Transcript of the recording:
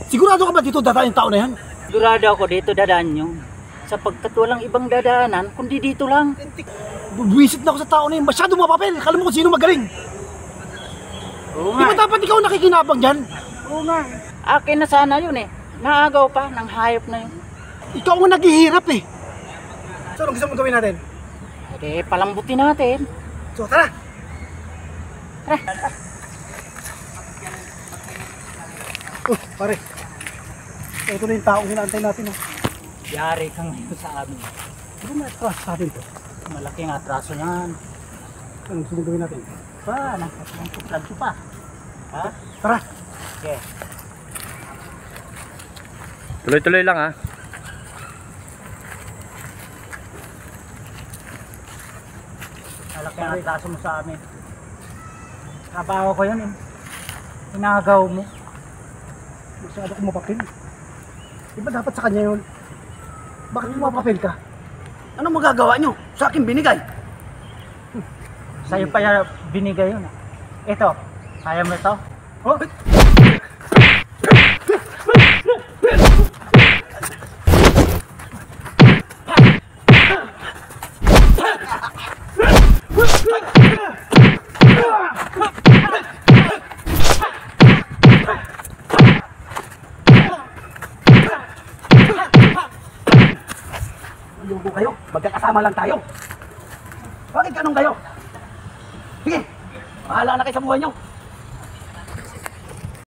Sigurado ka ba dito dadaan yung tao na yan? Sigurado ako dito dadaan nyo. Sapagkat walang ibang dadaanan, kundi dito lang. Buwisit na ako sa tao na yun. Masyado mapapel. Kala mo kung sino magaling. Oo Di ba nga. dapat ikaw nakikinabang dyan? Oo nga. Akin na sana yun eh. Naagaw pa ng hayop na yun. Ikaw ang naghihirap eh. So, anong gusto mong gawin natin? Eh, palambutin natin. So, tara! Pare. Ito na yung taong hinaantay natin. Oh. Yari ka ngayon sa amin. Ano may atras sa atin to? Malaking atraso yan. Anong gusto mong gawin natin? Nagpuplag ko pa. Ha? Tara! Okay. Tuloy-tuloy lang ha. Malaking atraso mo sa amin. Trabaho ko yun eh. Inagaw mo. Masyado kong mapapil. Di ba dapat sa kanya yun? Bakit mapapil ka? Anong magagawa nyo? Sa akin binigay. Sa'yo pa yan binigay yun. Ito, kaya mo ito? Oh? Ayoko kayo, magkakasama lang tayo. Bakit ganun kayo? Sige, bahala na kayo sa buhay nyo.